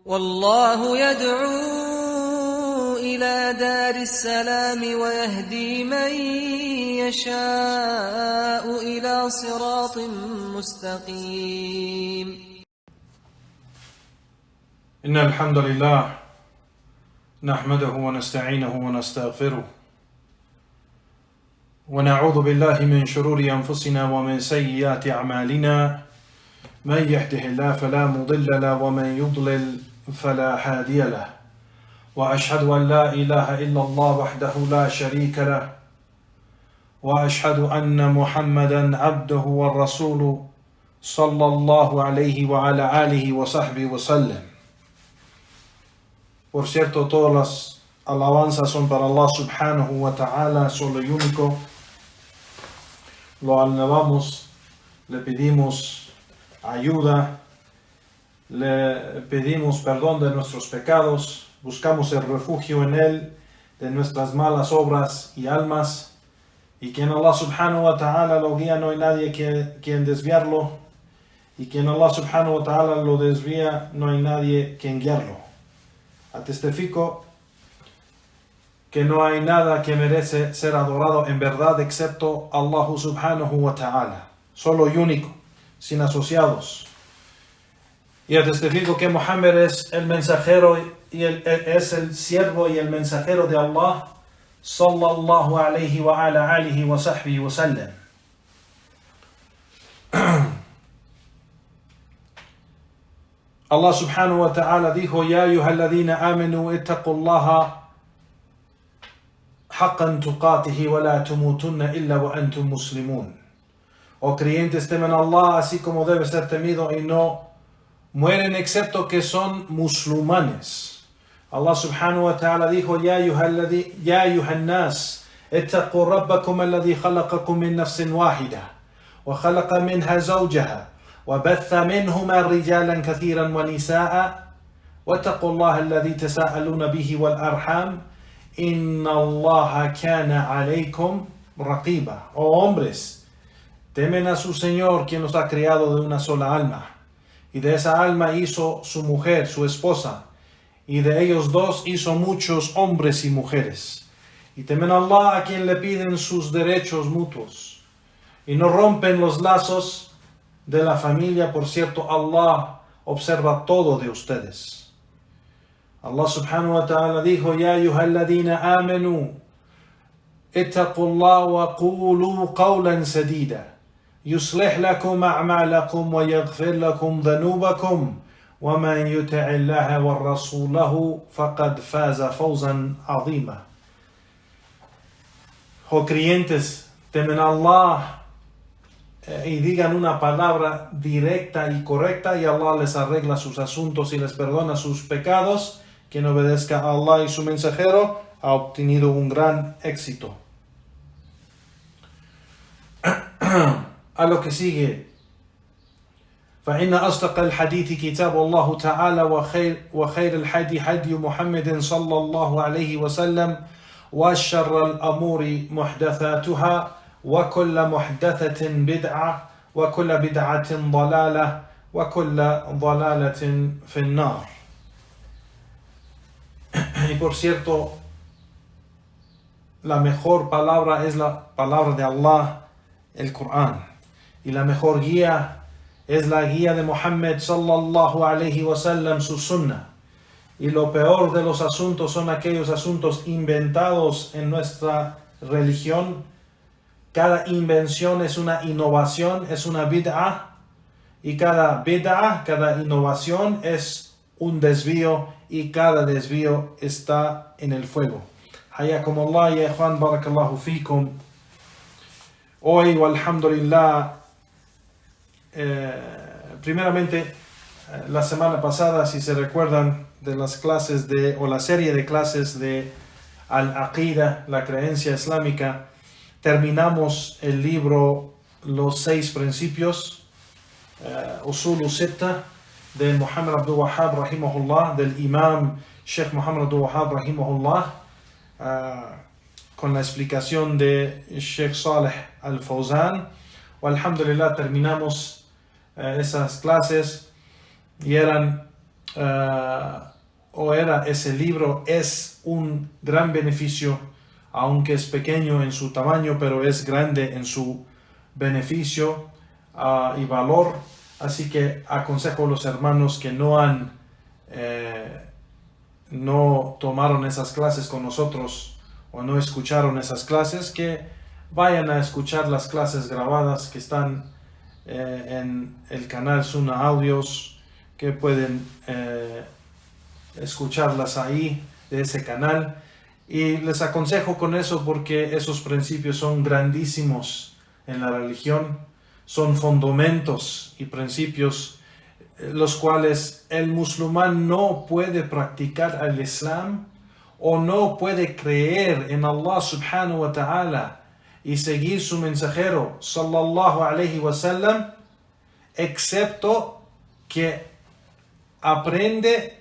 والله يدعو إلى دار السلام ويهدي من يشاء إلى صراط مستقيم. إن الحمد لله نحمده ونستعينه ونستغفره ونعوذ بالله من شرور أنفسنا ومن سيئات أعمالنا من يهده الله فلا مضل له ومن يضلل فلا هادي له وأشهد أن لا إله إلا الله وحده لا شريك له وأشهد أن محمدا عبده والرسول صلى الله عليه وعلى آله وصحبه وسلم. Por cierto, todas las alabanzas son para Allah subhanahu wa ta'ala, solo y único. Lo alabamos, le pedimos ayuda, le pedimos perdón de nuestros pecados, buscamos el refugio en Él de nuestras malas obras y almas, y quien Allah subhanahu wa ta'ala lo guía, no hay nadie quien desviarlo, y quien Allah subhanahu wa ta'ala lo desvía, no hay nadie quien guiarlo. Testifico que no hay nada que merece ser adorado en verdad excepto Allah subhanahu wa ta'ala, solo y único, sin asociados. Y testifico que Muhammad es el mensajero y es el siervo y el mensajero de Allah sallallahu alayhi wa ala alihi wa sahbihi wa sallam. Allah subhanahu wa ta'ala dijo: Ya ayyuhalladhina amanu ittaqullaha haqqan tuqatihi wa la tumutunna illa wa antum muslimun. Oh creyentes, temen a Allah así como debe ser temido y no mueren excepto que son musulmanes. Allah subhanahu wa ta'ala dijo: Ya ayyuhan nas ittaqu rabbakum alladhi khalaqakum min nafsin wahida wa khalaqa minha zawjaha وبث منهما رجالا كثيرا ونساء واتقوا الله الذي تساءلون به والأرحام إن الله كان عليكم رقيبا. Oh hombres, temen a su Señor, quien los ha creado de una sola alma, y de esa alma hizo su mujer, su esposa, y de ellos dos hizo muchos hombres y mujeres. Y temen a Allah, a quien le piden sus derechos mutuos, y no rompen los lazos de la familia. Por cierto, Allah observa todo de ustedes. Allah subhanahu wa ta'ala dijo: Ya ayyuhalladhina amanu ittaqullaha wa qulu qawlan sadida yuslih lakum a'malakum wa yaghfir lakum dhanubakum wa man yuti'illaha wa rasulahu faqad faza fawzan 'azima. Oh creyentes, temen a Allah y digan una palabra directa y correcta, y Allah les arregla sus asuntos y les perdona sus pecados. Quien obedezca a Allah y su mensajero ha obtenido un gran éxito. A lo que sigue: فإن أصدق الحديث كتاب الله تعالى وخير الحدي حدي محمد صلى الله عليه وسلم وشر الأمور محدثاتها وكل محدثة بدعة وكل بدعة ضلالة وكل ضلالة في النار. Y por cierto, la mejor palabra es la palabra de Allah, el Corán, y la mejor guía es la guía de Muhammad sallallahu alayhi wa sallam, su sunnah. Y lo peor de los asuntos son aquellos asuntos inventados en nuestra religión. Cada invención es una innovación, es una bid'ah, y cada bid'ah, cada innovación es un desvío, y cada desvío está en el fuego. Hayakum Allah ya ikhwan, barakallahu fikum. Hoy, walhamdulillah, primeramente, la semana pasada, si se recuerdan de las clases o la serie de clases de Al-Aqida, la creencia islámica, terminamos el libro Los 6 principios, Usul Sitta, de Muhammad Abdul Wahhab rahimahullah, del imam Sheikh Muhammad Abdul Wahhab rahimahullah, con la explicación de Sheikh Saleh Al-Fawzan. Alhamdulillah, terminamos esas clases y eran o era ese libro, es un gran beneficio, aunque es pequeño en su tamaño, pero es grande en su beneficio y valor. Así que aconsejo a los hermanos que no tomaron esas clases con nosotros o no escucharon esas clases, que vayan a escuchar las clases grabadas que están en el canal Sunnah Audios, que pueden escucharlas ahí de ese canal. Y les aconsejo con eso porque esos principios son grandísimos en la religión, son fundamentos y principios los cuales el musulmán no puede practicar el Islam o no puede creer en Allah subhanahu wa ta'ala y seguir su mensajero sallallahu alayhi wa sallam, excepto que aprende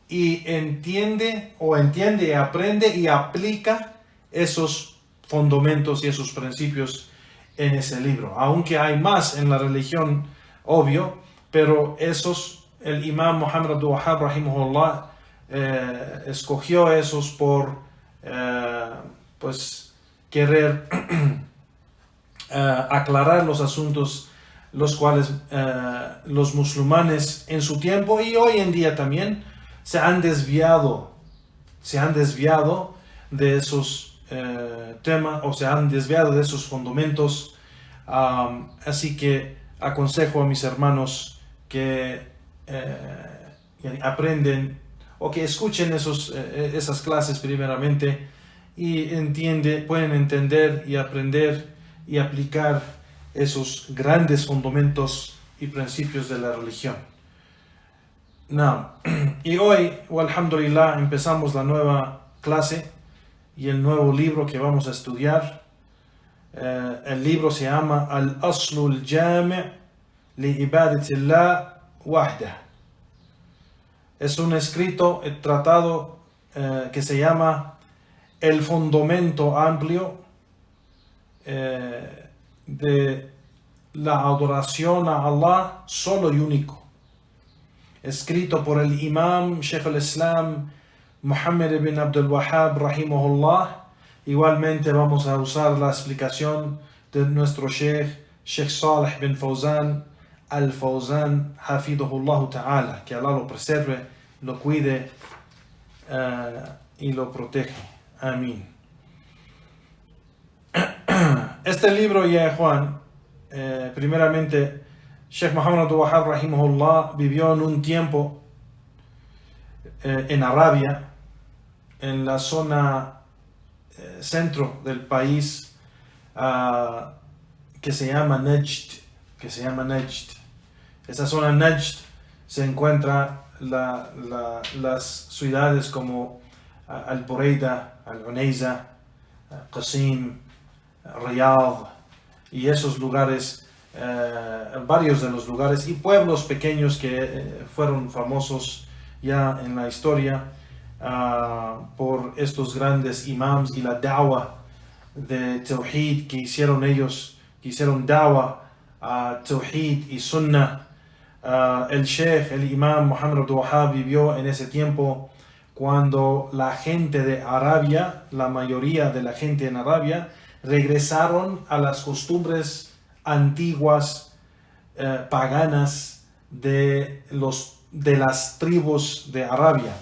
y entiende y aprende y aplica esos fundamentos y esos principios en ese libro. Aunque hay más en la religión, obvio, pero esos, el imam Muhammad Abdul Wahhab rahimahullah escogió esos por pues querer aclarar los asuntos los cuales los musulmanes en su tiempo y hoy en día también se han desviado de esos temas, o se han desviado de esos fundamentos. Así que aconsejo a mis hermanos que aprenden o que escuchen esas clases primeramente y pueden entender y aprender y aplicar esos grandes fundamentos y principios de la religión. Y hoy, alhamdulillah, empezamos la nueva clase y el nuevo libro que vamos a estudiar. El libro se llama Al-Aslu al-Jami' li ibadatillah wahdah. Es un escrito, el tratado que se llama El fundamento amplio de la adoración a Allah solo y único. Escrito por el imam Sheikh al-Islam Muhammad ibn Abdul Wahhab rahimahullah. Igualmente vamos a usar la explicación de nuestro Sheikh Salih bin Fawzan al-Fawzan hafidhullah ta'ala, que Allah lo preserve, lo cuide y lo protege. Amén. Este libro, ya Juan, primeramente Sheikh Muhammad Abdul Wahhab rahimahullah vivió en un tiempo en Arabia, en la zona centro del país, que se llama Najd. Esa zona Najd se encuentra las ciudades como Al-Burayda, Al-Unayza, Qasim, Riyadh y esos lugares, varios de los lugares y pueblos pequeños que fueron famosos ya en la historia por estos grandes imams y la da'wah de Tawhid que hicieron ellos, que hicieron da'wah a Tawhid y Sunnah. El Sheikh, el imam Muhammad Abdul Wahhab vivió en ese tiempo cuando la gente de Arabia, la mayoría de la gente en Arabia, regresaron a las costumbres antiguas paganas de las tribus de Arabia.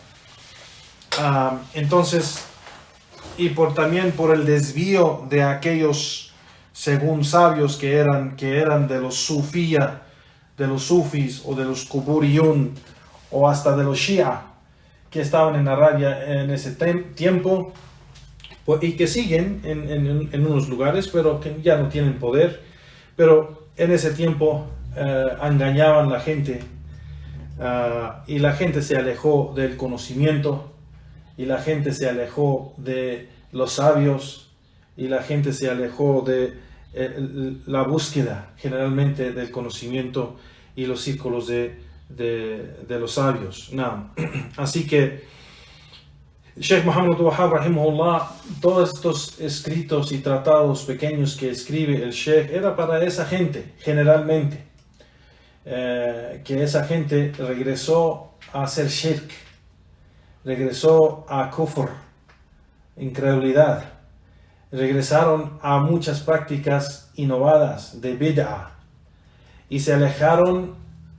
Entonces, y también por el desvío de aquellos, según sabios que eran de los sufis o de los kuburiyun o hasta de los shia que estaban en Arabia en ese tiempo y que siguen en unos lugares, pero que ya no tienen poder. Pero en ese tiempo engañaban a la gente y la gente se alejó del conocimiento y la gente se alejó de los sabios y la gente se alejó de la búsqueda generalmente del conocimiento y los círculos de los sabios. Así que Sheikh Muhammad Abdul Wahhab rahimahullah, todos estos escritos y tratados pequeños que escribe el Sheikh era para esa gente generalmente. que esa gente regresó a hacer shirk, regresó a kufr, incredulidad, regresaron a muchas prácticas innovadas de bid'ah y se alejaron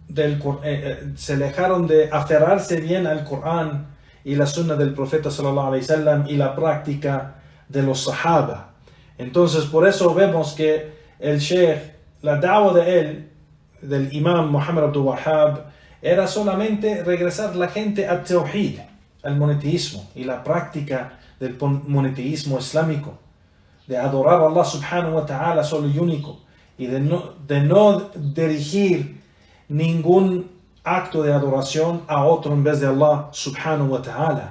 de aferrarse bien al Corán y la sunna del profeta sallallahu alaihi wasallam y la práctica de los sahaba. Entonces por eso vemos que el sheikh, la da'wah de él, del imam Muhammad Abdul Wahhab, era solamente regresar la gente al tawhid, al monoteísmo y la práctica del monoteísmo islámico, de adorar a Allah subhanahu wa ta'ala solo y único, y de no dirigir ningún acto de adoración a otro en vez de Allah subhanahu wa ta'ala.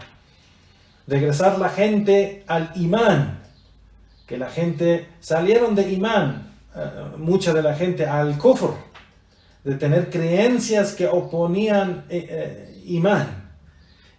Regresar la gente al imán, que la gente salieron de imán, mucha de la gente al kufr, de tener creencias que oponían imán.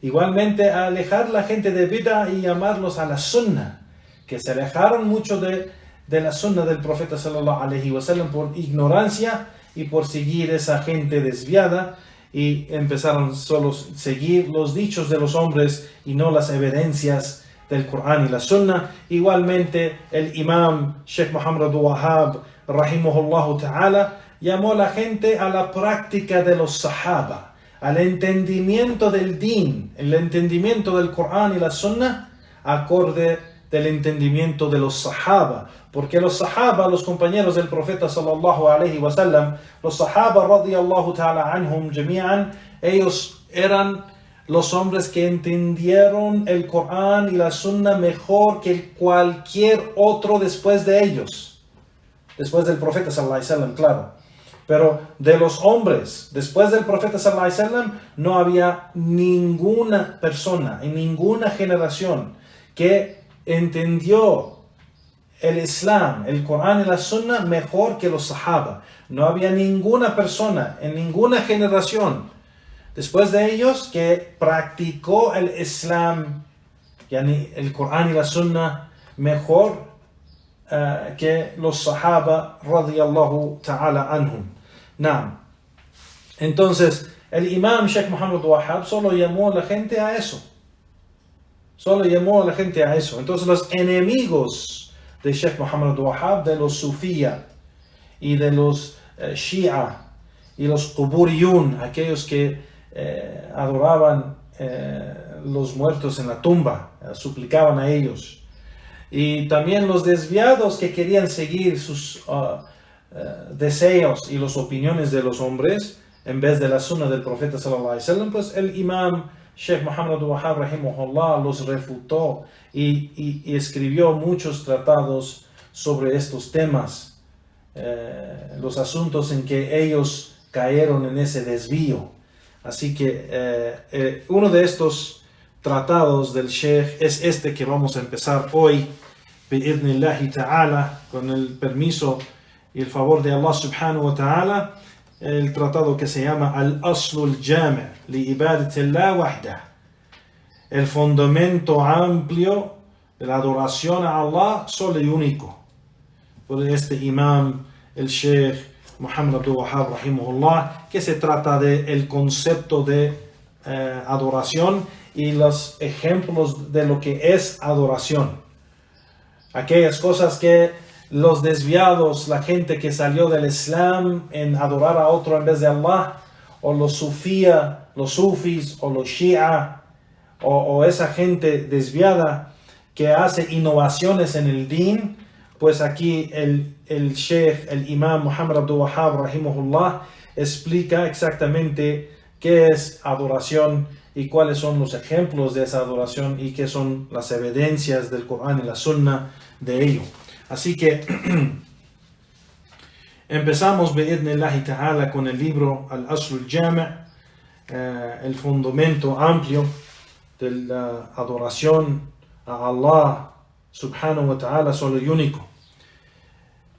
Igualmente a alejar la gente de bid'ah y llamarlos a la sunnah, que se alejaron mucho de la sunnah del profeta sallallahu alaihi wasallam por ignorancia y por seguir esa gente desviada, y empezaron solo a seguir los dichos de los hombres y no las evidencias del Corán y la Sunna. Igualmente el imam Sheikh Muhammad Abdul Wahhab rahimahullah ta'ala llamó a la gente a la práctica de los sahaba, al entendimiento del din, el entendimiento del Corán y la Sunna acorde del entendimiento de los sahaba, porque los sahaba, los compañeros del profeta sallallahu alaihi wasallam, los sahaba radiyallahu ta'ala anhum jami'an, ellos eran los hombres que entendieron el Corán y la Sunna mejor que cualquier otro después de ellos, después del profeta sallallahu alaihi wasallam, claro. Pero de los hombres, después del profeta sallallahu alaihi wasallam, no había ninguna persona en ninguna generación que entendió el Islam, el Corán y la Sunna mejor que los sahaba. No había ninguna persona en ninguna generación después de ellos que practicó el Islam, yani el Corán y la Sunna, mejor que los sahaba radiyallahu ta'ala anhum. Entonces el imam Sheikh Muhammad Wahhab solo llamó a la gente a eso. Entonces los enemigos de Sheikh Muhammad Wahhab, de los sufía y de los shia y los quburiyun, aquellos que adoraban los muertos en la tumba, suplicaban a ellos, y también los desviados que querían seguir sus deseos y las opiniones de los hombres en vez de la sunna del profeta sallallahu alaihi wasallam, pues el imam Sheikh Muhammad Wahhab rahimahullah los refutó y escribió muchos tratados sobre estos temas, los asuntos en que ellos cayeron en ese desvío. Así que uno de estos tratados del Sheikh es este que vamos a empezar hoy, bi'idhnillahi ta'ala, con el permiso y el favor de Allah subhanahu wa ta'ala, el tratado que se llama Al-Aslul Jami' li ibadatillah wahdah, el fundamento amplio de la adoración a Allah solo y único, por este imam, el Sheikh Muhammad Abdul Wahhab rahimahullah, que se trata del concepto de adoración y los ejemplos de lo que es adoración, aquellas cosas que los desviados, la gente que salió del Islam en adorar a otro en vez de Allah, o los sufía, los sufis, o los shia, o esa gente desviada que hace innovaciones en el din, pues aquí el sheikh, el imam Muhammad Abdul Wahhab rahimahullah explica exactamente qué es adoración y cuáles son los ejemplos de esa adoración y qué son las evidencias del Corán y la Sunna de ello. Así que empezamos bi'idhnillahi ta'ala con el libro Al-Aslul Jami', el fundamento amplio de la adoración a Allah subhanahu wa ta'ala solo y único.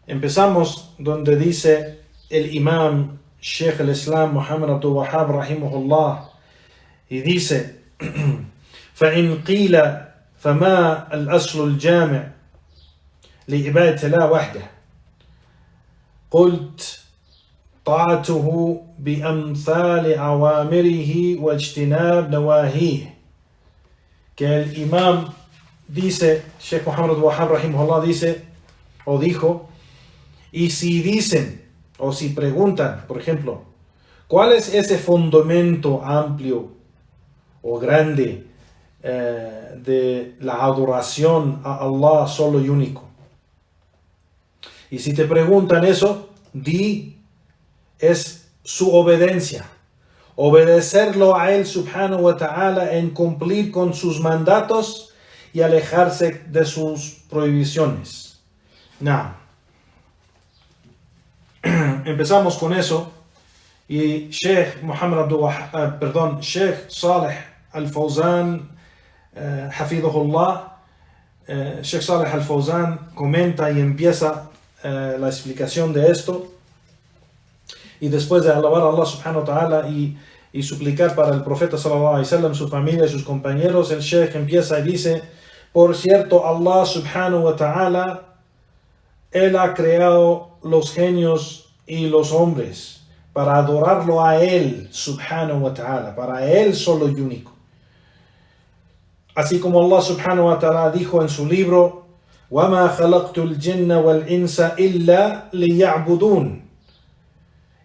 Empezamos donde dice el imam Sheikh al-Islam Muhammad Abdul Wahhab rahimahullah, y dice: فَإِنْ قِيلَ فَمَا الْأَصْلُ الْجَامِعُ لعبادة الله وحده قلت طاعته بأمثال أوامره واجتناب نواهيه. Que el imam dice, Sheikh Muhammad Wahab rahimahullah dice, o dijo, y si dicen, o si preguntan, por ejemplo, ¿cuál es ese fundamento amplio o grande de la adoración a Allah solo y único? Y si te preguntan eso, di, es su obediencia. Obedecerlo a Él subhanahu wa ta'ala en cumplir con sus mandatos y alejarse de sus prohibiciones. Now, empezamos con eso y Sheikh Sheikh Saleh Al-Fawzan, hafidhahullah, Sheikh Saleh Al-Fawzan comenta y empieza la explicación de esto. Y después de alabar a Allah subhanahu wa ta'ala y suplicar para el profeta sallallahu alaihi wasallam, su familia y sus compañeros, el Sheikh empieza y dice, por cierto, Allah subhanahu wa ta'ala, Él ha creado los genios y los hombres para adorarlo a Él subhanahu wa ta'ala, para Él solo y único. Así como Allah subhanahu wa ta'ala dijo en su libro, وَمَا خَلَقْتُ الْجِنَّ وَالْإِنسَ إِلَّا لِيَعْبُدُونَ,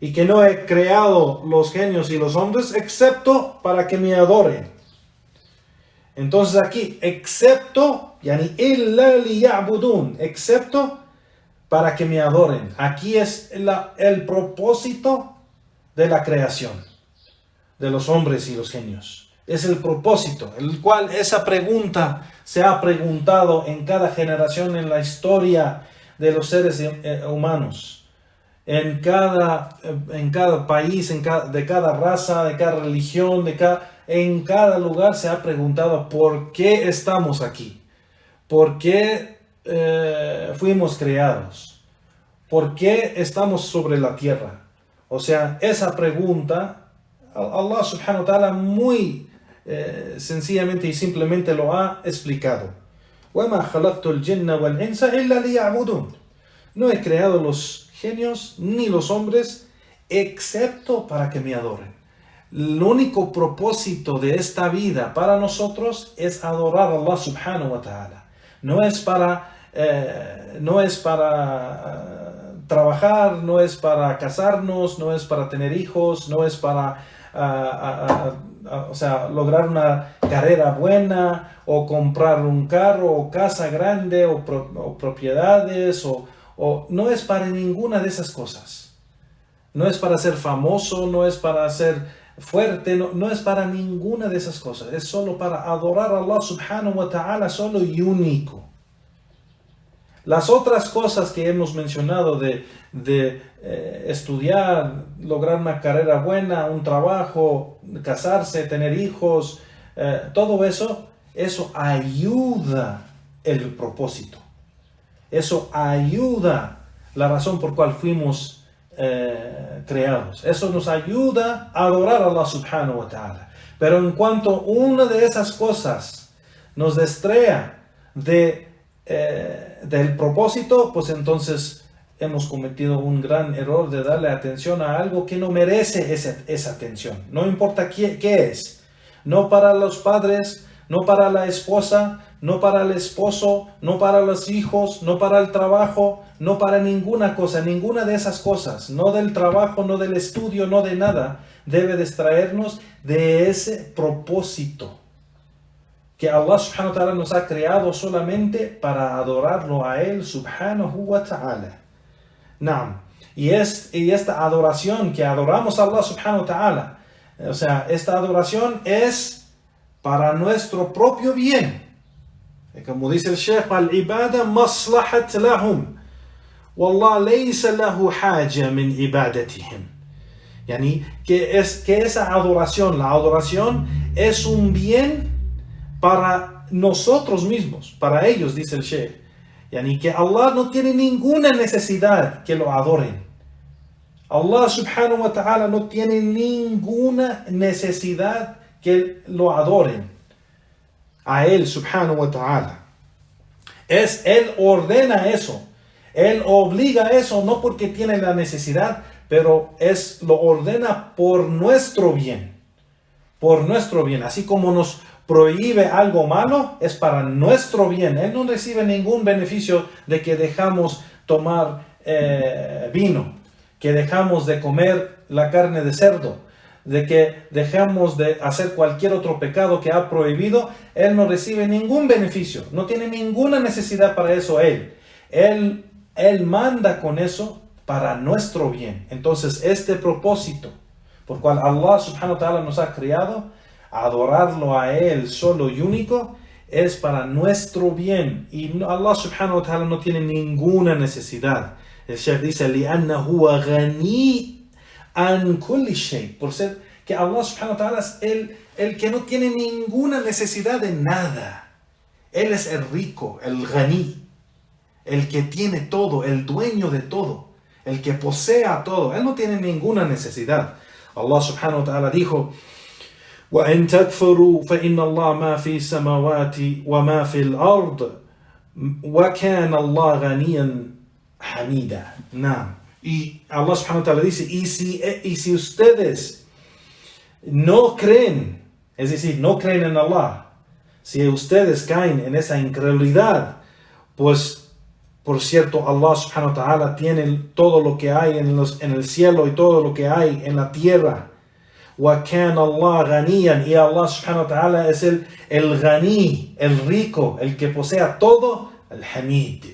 y que no he creado los genios y los hombres excepto para que me adoren. Entonces aquí, excepto, yani illa liya'budun, excepto para que me adoren. Aquí es el propósito de la creación de los hombres y los genios. Es el propósito, el cual esa pregunta se ha preguntado en cada generación en la historia de los seres humanos. En cada país, de cada raza, de cada religión, en cada lugar se ha preguntado por qué estamos aquí, por qué fuimos creados, por qué estamos sobre la tierra. O sea, esa pregunta, Allah subhanahu wa ta'ala muy sencillamente y simplemente lo ha explicado. وَمَا خَلَقْتُ الْجِنَّ وَالْإِنسَ إِلَّا لِيَعْبُدُونَ. No he creado los genios ni los hombres excepto para que me adoren. El único propósito de esta vida para nosotros es adorar a Allah subhanahu wa ta'ala. No es para trabajar, no es para casarnos, no es para tener hijos, no es para lograr una carrera buena o comprar un carro o casa grande o propiedades o no es para ninguna de esas cosas. No es para ser famoso, no es para ser fuerte, no es para ninguna de esas cosas. Es solo para adorar a Allah subhanahu wa ta'ala solo y único. Las otras cosas que hemos mencionado de estudiar, lograr una carrera buena, un trabajo, casarse, tener hijos, todo eso ayuda el propósito. Eso ayuda la razón por cual fuimos creados. Eso nos ayuda a adorar a Allah subhanahu wa ta'ala. Pero en cuanto una de esas cosas nos distrae del propósito, pues entonces hemos cometido un gran error de darle atención a algo que no merece esa atención. No importa qué es. No para los padres, no para la esposa, no para el esposo, no para los hijos, no para el trabajo, no para ninguna cosa, ninguna de esas cosas, no del trabajo, no del estudio, no de nada, debe distraernos de ese propósito que Allah subhanahu wa ta'ala nos ha creado solamente para adorarlo a Él subhanahu wa ta'ala. Naam. Y esta adoración que adoramos a Allah subhanahu wa ta'ala, o sea, esta adoración es para nuestro propio bien. Como dice el Sheikh, al-ibada maslahat lahum. Wallah laysa lahu haja min ibadatihim. Yani, que esa adoración, la adoración es un bien para nosotros mismos, para ellos, dice el Sheikh. Yani, que Allah no tiene ninguna necesidad que lo adoren. Allah subhanahu wa ta'ala no tiene ninguna necesidad que lo adoren a Él subhanahu wa ta'ala. Él ordena eso, Él obliga eso, no porque tiene la necesidad, pero lo ordena por nuestro bien. Por nuestro bien. Así como nos prohíbe algo malo, es para nuestro bien. Él no recibe ningún beneficio de que dejamos tomar vino, que dejamos de comer la carne de cerdo, de que dejamos de hacer cualquier otro pecado que ha prohibido. Él no recibe ningún beneficio, no tiene ninguna necesidad para eso. Él manda con eso para nuestro bien. Entonces este propósito por cual Allah subhanahu wa ta'ala nos ha creado, adorarlo a Él solo y único, es para nuestro bien. Y Allah subhanahu wa ta'ala no tiene ninguna necesidad. El Shaykh dice, لِأَنَّهُ غَنِي عَنْ كُلِّ شَيْءٍ, por ser que Allah subhanahu wa ta'ala es el que no tiene ninguna necesidad de nada. Él es el rico, el ghani, el que tiene todo, el dueño de todo, el que posea todo. Él no tiene ninguna necesidad. Allah subhanahu wa ta'ala dijo, وَإِن تَكْفُرُوا فَإِنَّ اللَّهَ مَا فِي السَّمَاوَاتِ وَمَا فِي الْأَرْضِ وَكَانَ اللَّهَ غَنِيًّا حَمِيدًا. Y Allah subhanahu wa ta'ala dice, y si ustedes no creen, es decir, no creen en Allah, si ustedes caen en esa incredulidad, pues por cierto, Allah subhanahu wa ta'ala tiene todo lo que hay en el cielo y todo lo que hay en la tierra. وَكَانَ اللَّهَ غَنِيًّا, y Allah subhanahu wa ta'ala es el ghani, el rico, el que posea todo, el hamid,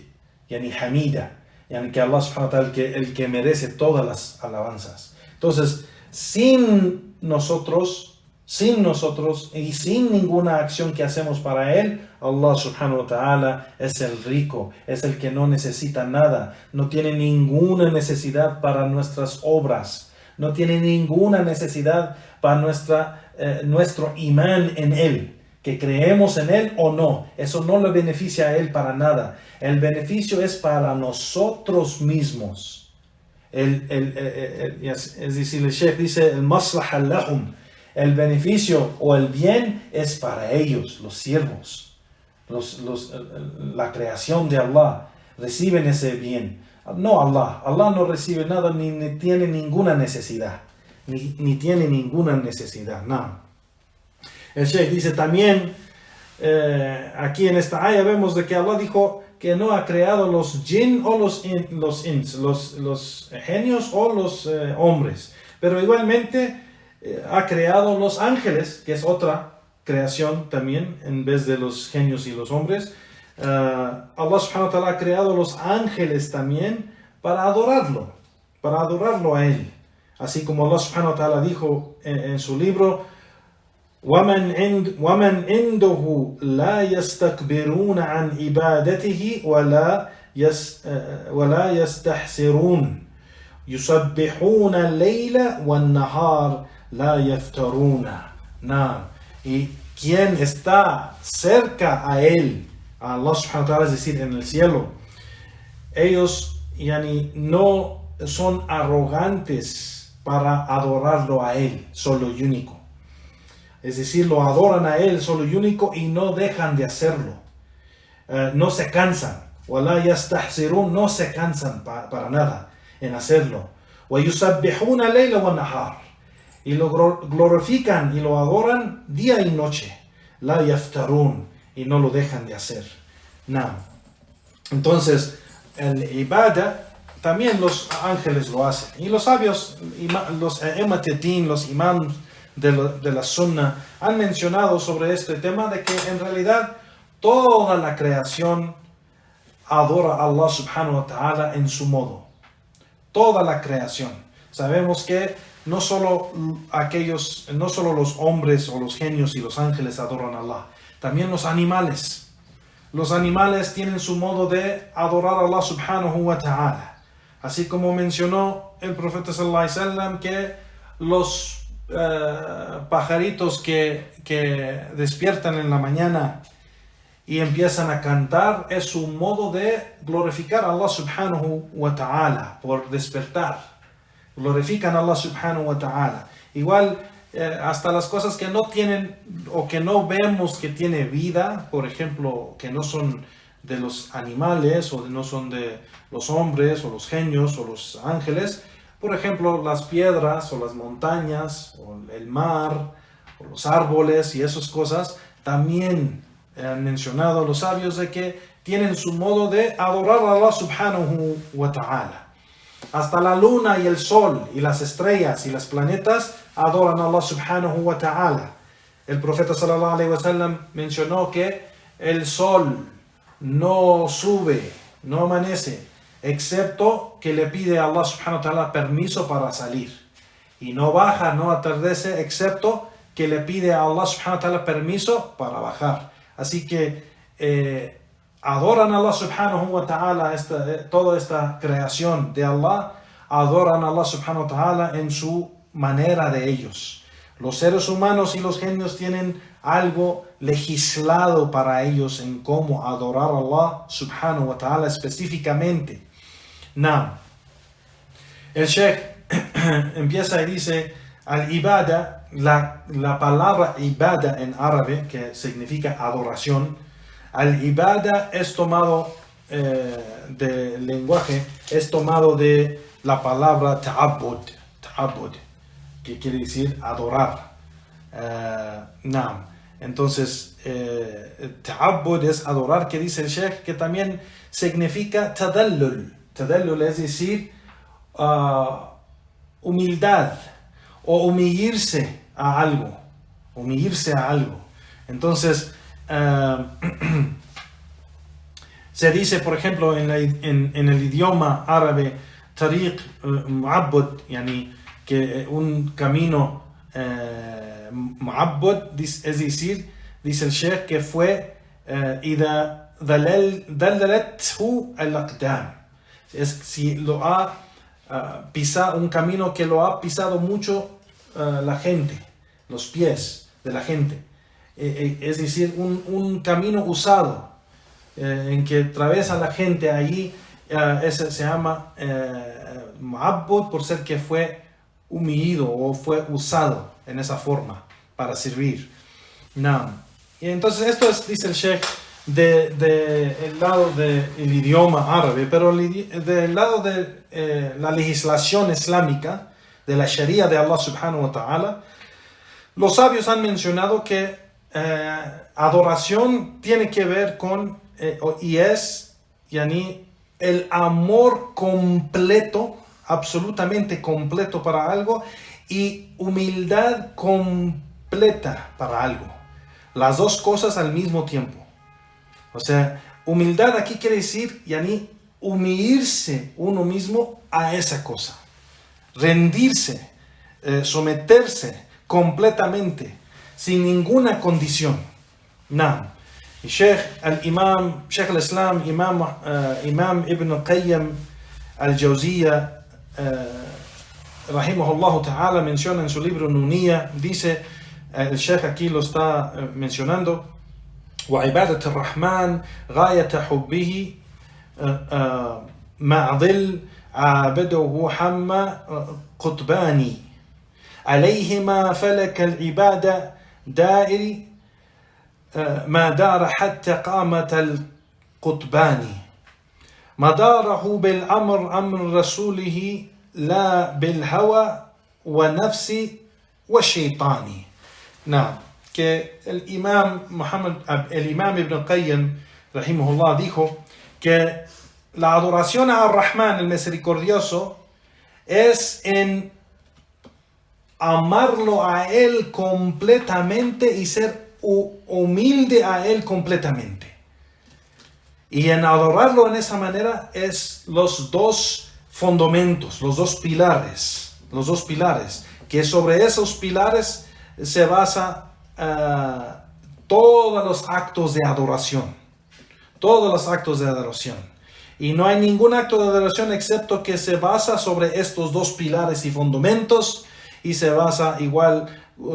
yani hamida, yani que Allah subhanahu wa ta'ala el que merece todas las alabanzas. Entonces, sin nosotros y sin ninguna acción que hacemos para Él, Allah subhanahu wa ta'ala es el rico, es el que no necesita nada, no tiene ninguna necesidad para nuestras obras, no tiene ninguna necesidad para nuestro imán en Él, que creemos en Él o no. Eso no le beneficia a Él para nada. El beneficio es para nosotros mismos. Es decir, el Sheikh dice, el maslaha lahum, el beneficio o el bien es para ellos, los siervos, la creación de Allah, reciben ese bien. No Allah no recibe nada ni tiene ninguna necesidad, ni tiene ninguna necesidad, no. El Sheikh dice también, aquí en esta ayah vemos de que Allah dijo que no ha creado los jinn o los genios o los hombres, pero igualmente ha creado los ángeles, que es otra creación también, en vez de los genios y los hombres. Allah subhanahu wa ta'ala ha creado los ángeles también para adorarlo a Él. Así como Allah subhanahu wa ta'ala dijo en su libro, وَمَنْ عِنْدُهُ لَا يَسْتَكْبِرُونَ عَنْ عِبَادَتِهِ وَلَا يَسْتَحْسِرُونَ يُسَبِّحُونَ اللَّيْلَ وَالنَّهَارَ لَا يَفْتَرُونَ. Y quien está cerca a Él, a Allah subhanahu wa ta'ala, es decir, en el cielo, ellos no son arrogantes para adorarlo a Él solo y único. Es decir, lo adoran a Él solo y único y no dejan de hacerlo. No se cansan. وَلَا يَسْتَحْسِرُونَ, no se cansan para nada en hacerlo. وَيُسَبِّحُونَ اللَّيْلَ وَالنَّهَارَ, y lo glorifican y lo adoran día y noche. لَا يَفْتَرُونَ, y no lo dejan de hacer. Entonces, el ibadah también los ángeles lo hacen. Y los sabios, los a'immat-e-din, los imams de la Sunna, han mencionado sobre este tema de que en realidad toda la creación adora a Allah subhanahu wa ta'ala en su modo. Toda la creación. Sabemos que no solo los hombres o los genios y los ángeles adoran a Allah, también los animales. Los animales tienen su modo de adorar a Allah subhanahu wa ta'ala. Así como mencionó el profeta sallallahu alaihi wasallam que los pajaritos que despiertan en la mañana y empiezan a cantar es su modo de glorificar a Allah subhanahu wa ta'ala por despertar. Glorifican a Allah subhanahu wa ta'ala. Igual hasta las cosas que no tienen o que no vemos que tiene vida, por ejemplo, que no son de los animales o no son de los hombres o los genios o los ángeles, Por ejemplo, las piedras o las montañas o el mar o los árboles y esas cosas también han mencionado los sabios de que tienen su modo de adorar a Allah subhanahu wa ta'ala. Hasta la luna y el sol y las estrellas y los planetas adoran a Allah subhanahu wa ta'ala. El profeta sallallahu alaihi wasallam mencionó que el sol no sube, no amanece, excepto que le pide a Allah subhanahu wa ta'ala permiso para salir. Y no baja, no atardece, excepto que le pide a Allah subhanahu wa ta'ala permiso para bajar. Así que adoran a Allah subhanahu wa ta'ala, toda esta creación de Allah, adoran a Allah subhanahu wa ta'ala en su manera de ellos. Los seres humanos y los genios tienen algo legislado para ellos en cómo adorar a Allah subhanahu wa ta'ala específicamente. Now, el Sheikh empieza y dice, al-ibada, la palabra ibada en árabe, que significa adoración, al-ibada es tomado del lenguaje, es tomado de la palabra ta'abbud, que quiere decir adorar. Entonces, ta'abbud es adorar, que dice el Sheikh, que también significa tadallul. Tadallul es decir, humildad o humillarse a algo. Entonces, se dice, por ejemplo, en el idioma árabe, tariq mu'abbad, yani, que un camino mu'abbad, es decir, dice el Sheikh, que fue ida dallalathu al-aqdam, es si lo ha pisado, un camino que lo ha pisado mucho la gente, los pies de la gente, es decir, un camino usado en que atraviesa la gente allí, ese se llama mu'abbad, por ser que fue humillado o fue usado en esa forma para servir. Y entonces esto es, dice el Sheikh, del lado del idioma árabe, pero del lado de la legislación islámica, de la sharia de Allah subhanahu wa ta'ala, los sabios han mencionado que adoración tiene que ver con, y es, yani, el amor completo, absolutamente completo para algo, y humildad completa para algo. Las dos cosas al mismo tiempo. O sea, humildad aquí quiere decir, yani, humillarse uno mismo a esa cosa. Rendirse, someterse completamente, sin ninguna condición. Y Sheikh al-Islam, Imam Ibn Qayyim al-Jawziyya, rahimahullah ta'ala, menciona en su libro Nuniyya, dice, el Sheikh aquí lo está mencionando, وعبادة الرحمن غاية حبه مع ظل عابده حمى قطباني عليهما فلك العبادة دائر ما دار حتى قامة القطبان مداره بالأمر أمر رسوله لا بالهوى ونفس والشيطان. Que el imam Ibn Qayyim, rahimahullah, dijo que la adoración a Ar-Rahman, el misericordioso, es en amarlo a él completamente y ser humilde a él completamente. Y en adorarlo en esa manera es los dos fundamentos, los dos pilares, que sobre esos pilares se basa todos los actos de adoración. Y no hay ningún acto de adoración excepto que se basa sobre estos dos pilares y fundamentos, y se basa igual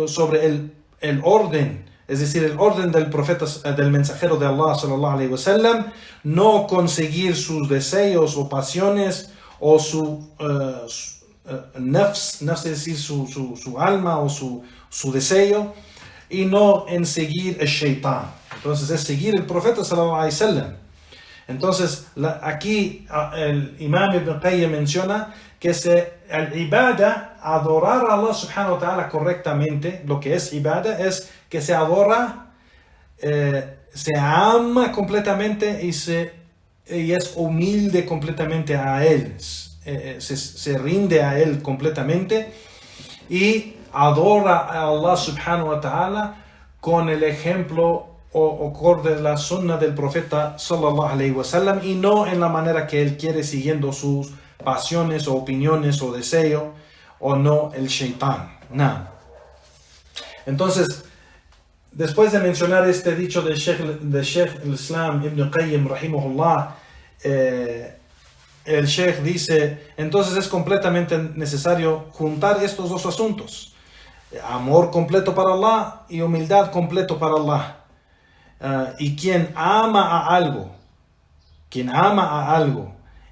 sobre el orden, es decir, el orden del profeta, del mensajero de Allah sallallahu alaihi wasallam, no conseguir sus deseos o pasiones o su nafs, es decir, su alma o su deseo, y no en seguir el shaitán. Entonces es seguir el profeta sallallahu alaihi wasallam. Entonces aquí el imam Ibn Qayyim menciona el ibada, adorar a Allah subhanahu wa ta'ala correctamente, lo que es ibada es que se adora, se ama completamente y es humilde completamente a Él, se rinde a Él completamente y adora a Allah subhanahu wa ta'ala con el ejemplo o acorde la sunna del profeta sallallahu alayhi wa sallam y no en la manera que él quiere siguiendo sus pasiones o opiniones o deseo o no el shaitán. No. Entonces, después de mencionar este dicho de Sheikh al-Islam Ibn Qayyim rahimahullah, el Sheikh dice, entonces es completamente necesario juntar estos dos asuntos. Amor completo para Allah y humildad completo para Allah. Y quien ama a algo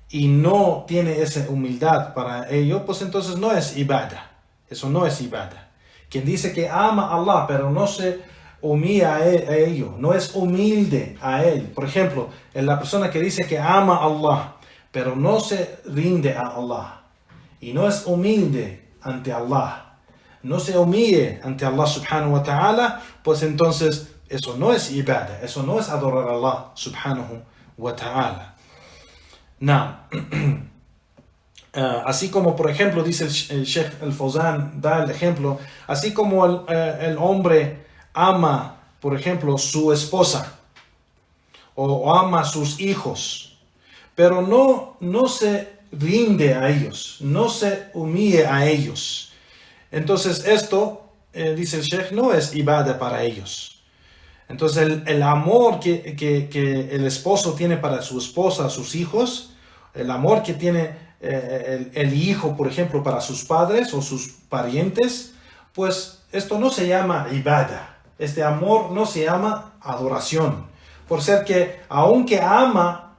y no tiene esa humildad para ello, pues entonces no es ibada. Eso no es ibada. Quien dice que ama a Allah pero no se humilla a ello, no es humilde a Él. Por ejemplo, la persona que dice que ama a Allah pero no se rinde a Allah y no es humilde ante Allah, no se humille ante Allah subhanahu wa ta'ala, pues entonces eso no es ibada, eso no es adorar a Allah subhanahu wa ta'ala. No. Así como por ejemplo dice el Sheikh al-Fawzan, da el ejemplo, así como el hombre ama por ejemplo su esposa o ama a sus hijos, pero no se rinde a ellos, no se humille a ellos. Entonces esto, dice el Sheikh, no es ibada para ellos. Entonces el amor que el esposo tiene para su esposa, sus hijos, el amor que tiene el hijo, por ejemplo, para sus padres o sus parientes, pues esto no se llama ibada. Este amor no se llama adoración. Por ser que aunque ama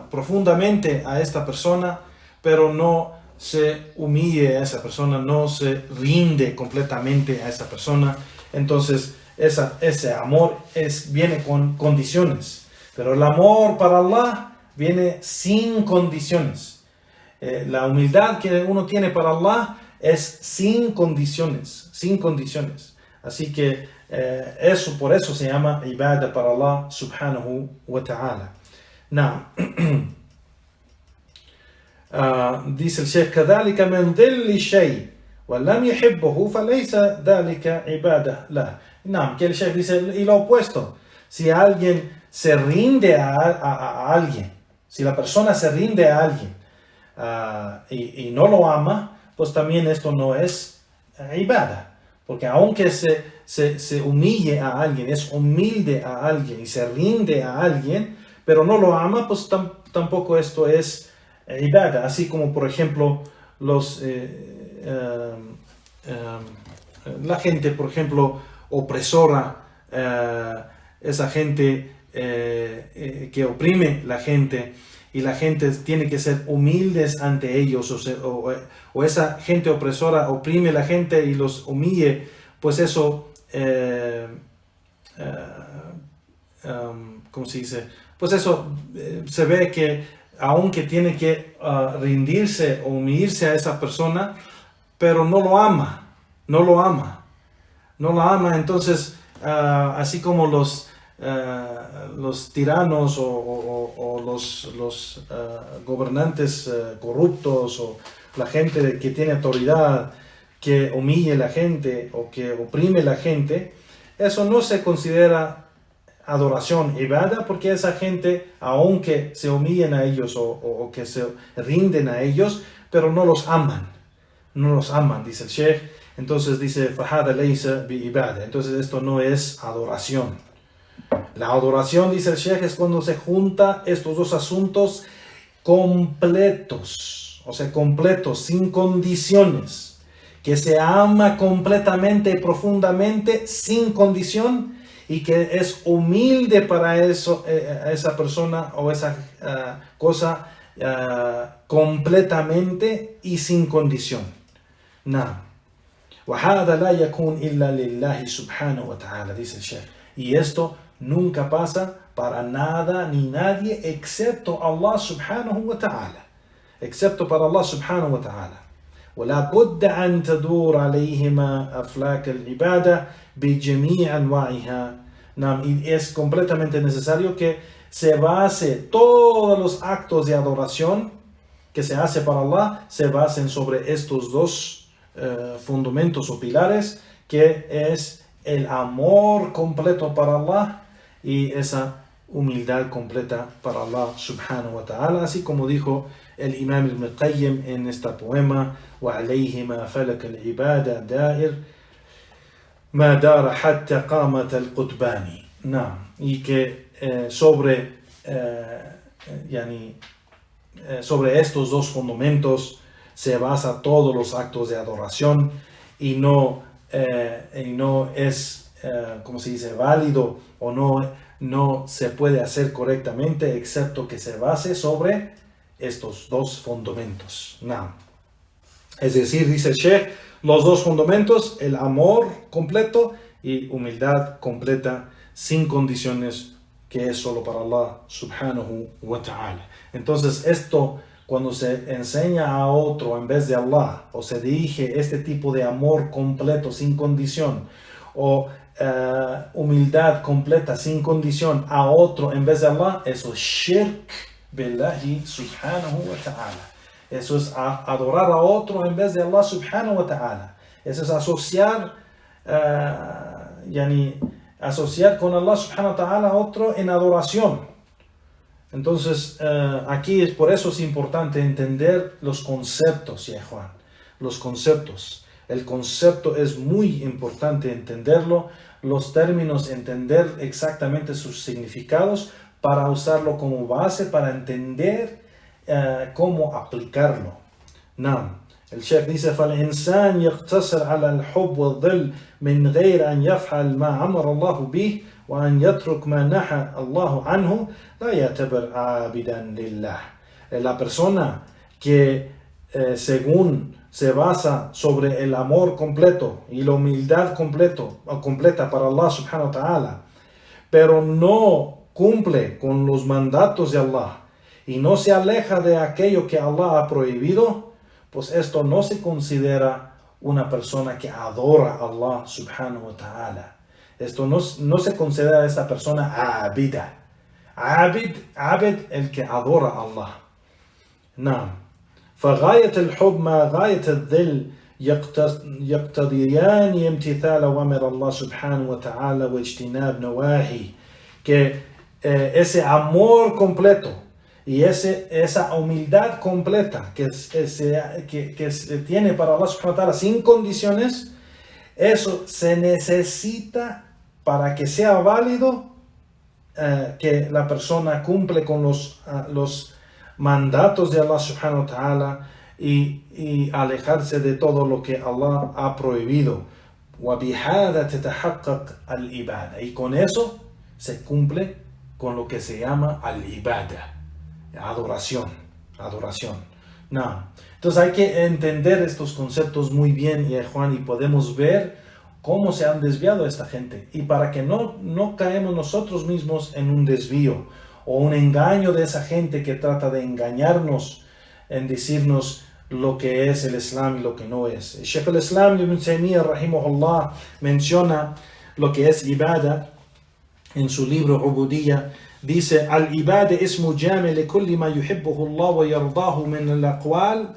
profundamente a esta persona, pero no se humille a esa persona, no se rinde completamente a esa persona, entonces ese amor viene con condiciones. Pero el amor para Allah viene sin condiciones. La humildad que uno tiene para Allah es sin condiciones, sin condiciones. Así que por eso se llama ibada para Allah subhanahu wa ta'ala. Now, dice el Sheikh, كذلك من ذل شيء ولم يحبه فليس ذلك عبادة له. No, que el Sheikh dice, y lo opuesto, si alguien se rinde a alguien, si la persona se rinde a alguien y no lo ama, pues también esto no es ibada, porque aunque se humille a alguien, es humilde a alguien y se rinde a alguien, pero no lo ama, pues tampoco esto es ibada. Así como por ejemplo la gente, por ejemplo, opresora, esa gente que oprime la gente y la gente tiene que ser humildes ante ellos, o esa gente opresora oprime a la gente y los humille, pues eso, ¿cómo se dice? Pues eso se ve que aunque tiene que rendirse o humillarse a esa persona, pero no lo ama, entonces así como los tiranos o los gobernantes corruptos o la gente que tiene autoridad que humille a la gente o que oprime a la gente, eso no se considera adoración, ibada, porque esa gente, aunque se humillen a ellos o que se rinden a ellos, pero no los aman, dice el Sheikh. Entonces dice, فَهَذَا لَيْسَ بِعِبَادَةٍ. Entonces esto no es adoración. La adoración, dice el Sheikh, es cuando se junta estos dos asuntos completos, o sea, completos, sin condiciones, que se ama completamente y profundamente, sin condición, y que es humilde para eso, esa persona o esa cosa completamente y sin condición. No. وَهَذَا لَا يَكُونْ إِلَّا لِلَّهِ سُبْحَانَهُ وَتَعَالَى, dice el Sheikh. Y esto nunca pasa para nada ni nadie excepto Allah subhanahu wa ta'ala. excepto para Allah subhanahu wa ta'ala. ولا بد أن تدور عليهما أفلاك العبادة بجميع أنواعها. Y es completamente necesario que se base todos los actos de adoración que se hace para Allah, se basen sobre estos dos fundamentos o pilares, que es el amor completo para Allah y esa humildad completa para Allah subhanahu wa ta'ala, así como dijo el Imam Ibn Qayyim en este poema: وَعَلَيْهِمَا فَلَكَ الْعِبَادَ دَائِرْ مَا دَارَ حَتَّى قَامَتَ الْقُطْبَانِ. Y que sobre estos dos fundamentos se basa todos los actos de adoración, y no es, como se dice, válido o no se puede hacer correctamente excepto que se base sobre estos dos fundamentos. Es decir, dice el Sheikh, los dos fundamentos: el amor completo y humildad completa, sin condiciones, que es solo para Allah subhanahu wa ta'ala. Entonces, esto, cuando se enseña a otro en vez de Allah, o se dirige este tipo de amor completo sin condición, o humildad completa sin condición a otro en vez de Allah, eso es shirk billahi subhanahu wa ta'ala. Eso es adorar a otro en vez de Allah subhanahu wa ta'ala. Eso es asociar con Allah subhanahu wa ta'ala a otro en adoración. Entonces, aquí por eso es importante entender los conceptos, ya Juan. Los conceptos. El concepto es muy importante entenderlo, los términos, entender exactamente sus significados para usarlo como base, para entender cómo aplicarlo. El Sheikh dice: فالإنسان يقتصر على الحب والظل من غير أن يفعل ما أمر الله به وأن يترك ما نهى الله عنه لا يعتبر عابدا لله. La persona que según se basa sobre el amor completo y la humildad completa para Allah subhanahu wa ta'ala, pero no cumple con los mandatos de Allah y no se aleja de aquello que Allah ha prohibido, pues esto no se considera una persona que adora a Allah subhanahu wa ta'ala. Esto no se considera a esta persona abida. Abid, el que adora a Allah. فغاية الحب مع غاية الذل يقتضيان امتثال أوامر الله سبحانه وتعالى واجتناب نواهي. Que ese amor completo y esa humildad completa que se tiene para Allah subhanahu wa ta'ala sin condiciones, eso se necesita para que sea válido, que la persona cumple con los mandatos de Allah subhanahu wa ta'ala y alejarse de todo lo que Allah ha prohibido. وَبِهَذَا تَتَحَقَّقْ الْإِبَادَةِ. Y con eso se cumple con lo que se llama al-ibada, adoración. Entonces hay que entender estos conceptos muy bien, Juan, y podemos ver cómo se han desviado esta gente, y para que no caemos nosotros mismos en un desvío o un engaño de esa gente que trata de engañarnos en decirnos lo que es el Islam y lo que no es. El Sheikh al-Islam Ibn Taymiyyah rahimahullah menciona lo que es ibada en su libro Ubudiyya. Dice: al-ibada ismu jami' li kulli ma yuhibbuhu Allah wa yardahu min al-aqwal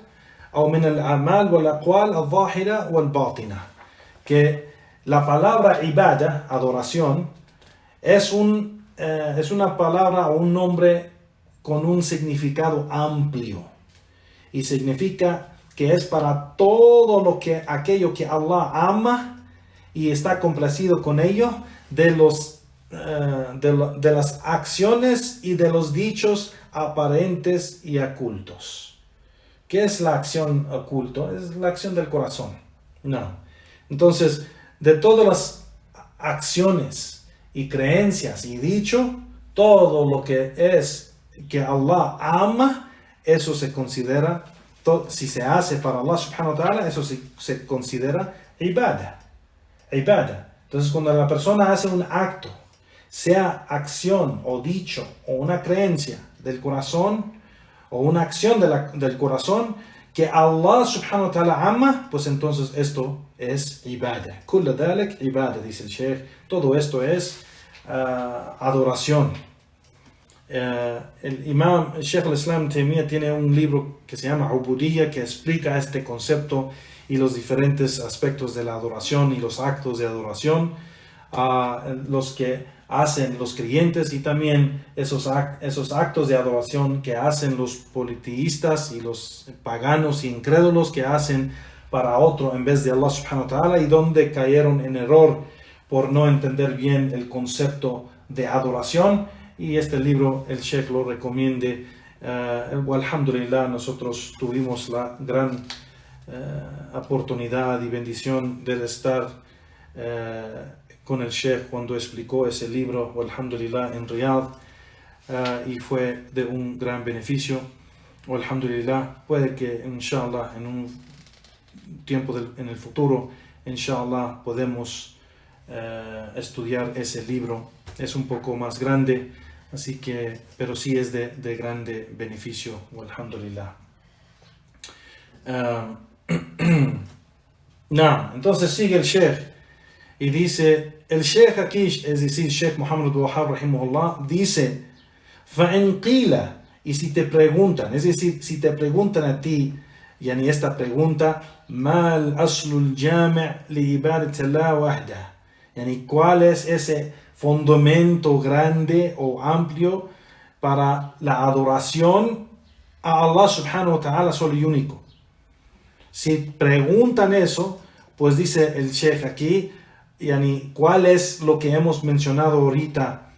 o min al-a'mal wal aqwal al-zahira wal batina. Que la palabra ibada, adoración, es una palabra o un nombre con un significado amplio, y significa que es para todo aquello que Allah ama y está complacido con ello, de las acciones y de los dichos aparentes y ocultos. ¿Qué es la acción oculta? Es la acción del corazón. Entonces, de todas las acciones y creencias y dicho, todo lo que es que Allah ama, eso se considera, si se hace para Allah subhanahu wa ta'ala, eso se considera ibada. Entonces, cuando la persona hace un acto, sea acción o dicho o una creencia del corazón o una acción del corazón que Allah subhanahu wa ta'ala ama, pues entonces esto es ibadah. Kulla dhalik ibadah, dice el Sheikh. Todo esto es adoración. El Imam, el Sheikh al-Islam Taymiyya tiene un libro que se llama Ubudiyya, que explica este concepto y los diferentes aspectos de la adoración y los actos de adoración, los que hacen los creyentes y también esos actos de adoración que hacen los politeístas y los paganos y incrédulos que hacen para otro en vez de Allah subhanahu wa ta'ala, y donde cayeron en error por no entender bien el concepto de adoración. Y este libro el Sheikh lo recomiende. Alhamdulillah, nosotros tuvimos la gran oportunidad y bendición de estar con el Sheikh cuando explicó ese libro, alhamdulillah, en Riyadh, y fue de un gran beneficio. Alhamdulillah, puede que inshallah en un tiempo en el futuro, inshallah, podemos estudiar ese libro. Es un poco más grande, así que, pero sí es de grande beneficio, alhamdulillah. Entonces sigue el Sheikh y dice, el Sheikh aquí, es decir, Sheikh Muhammad al-Wahhab rahimahullah, dice, فَإِنْ قِيلَ, y si te preguntan, es decir, si te preguntan a ti, yani esta pregunta, مَا الْأَصْلُ الْجَامِعِ لِعِبَادَةِ اللَّهِ وَحْدَهِ, yani cuál es ese fundamento grande o amplio para la adoración a Allah subhanahu wa ta'ala solo y único. Si preguntan eso, pues dice el Sheikh aquí, yani, ¿cuál es lo que hemos mencionado ahorita?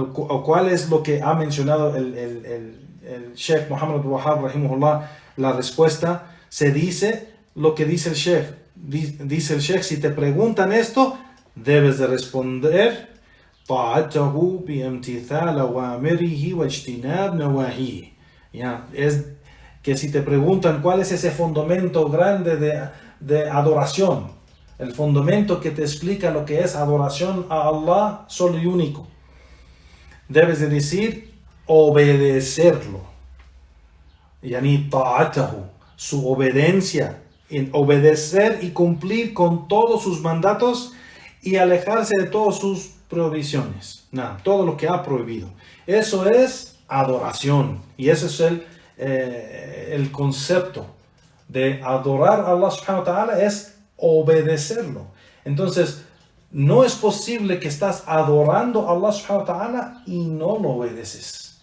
O ¿cuál es lo que ha mencionado el Sheikh Muhammad al-Wahhab rahimahullah? La respuesta se dice lo que dice el Sheikh. Dice el Sheikh, si te preguntan esto, debes de responder طاعته بامتثال أوامره واجتناب نواهيه. Ya, es que si te preguntan cuál es ese fundamento grande de adoración, el fundamento que te explica lo que es adoración a Allah solo y único, debes de decir obedecerlo. Yani ta'atahu, su obediencia, en obedecer y cumplir con todos sus mandatos y alejarse de todas sus prohibiciones. Todo lo que ha prohibido. Eso es adoración. Y ese es el concepto de adorar a Allah subhanahu wa ta'ala, es obedecerlo. Entonces, no es posible que estás adorando a Allah subhanahu wa ta'ala y no lo obedeces.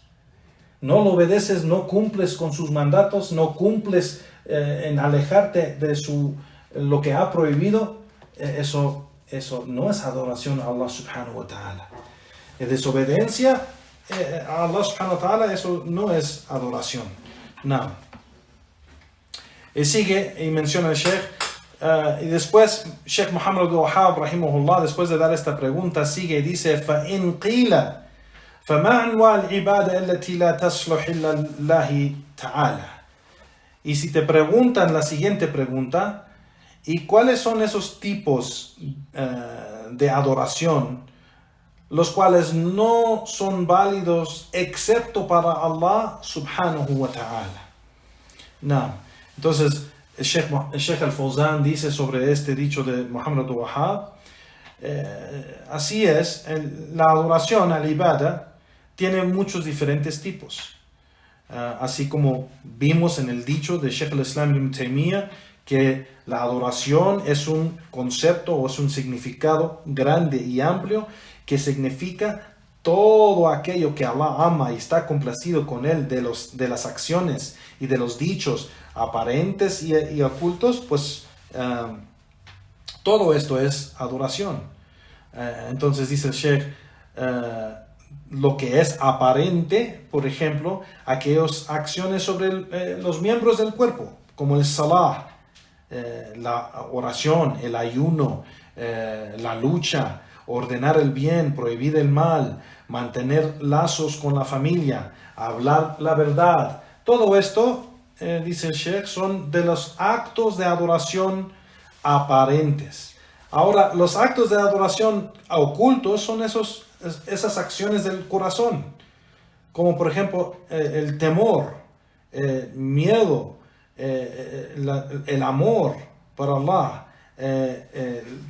No lo obedeces, no cumples con sus mandatos, no cumples en alejarte de lo que ha prohibido. Eso no es adoración a Allah subhanahu wa ta'ala. Desobediencia a Allah subhanahu wa ta'ala, eso no es adoración. No. Y sigue y menciona el Sheikh. Y después, Sheikh Muhammad al-Wahhab rahimahullah, después de dar esta pregunta, sigue y dice: فَإِنْ قِيلَ فَمَا أَنْوَاءُ الْعِبَادَةِ الَّتِي لَا تَصْلُحُ إِلَّا لِلَّهِ تَعَالَى. Y si te preguntan la siguiente pregunta, ¿y cuáles son esos tipos de adoración los cuales no son válidos excepto para Allah subhanahu wa ta'ala? No. Entonces, el Sheikh al-Fawzan dice sobre este dicho de Muhammad al-Wahhab, así es, la adoración al ibadah tiene muchos diferentes tipos. Así como vimos en el dicho de Sheikh al-Islam ibn Taymiyya, que la adoración es un concepto o es un significado grande y amplio que significa todo aquello que Allah ama y está complacido con él de las acciones y de los dichos aparentes y ocultos, pues todo esto es adoración. Entonces dice el Sheikh, lo que es aparente, por ejemplo, aquellas acciones sobre los miembros del cuerpo, como el salah, la oración, el ayuno, la lucha, ordenar el bien, prohibir el mal, mantener lazos con la familia, hablar la verdad. Todo esto, dice el Sheikh, son de los actos de adoración aparentes. Ahora, los actos de adoración ocultos son esas acciones del corazón, como por ejemplo el temor, miedo, el amor para Allah,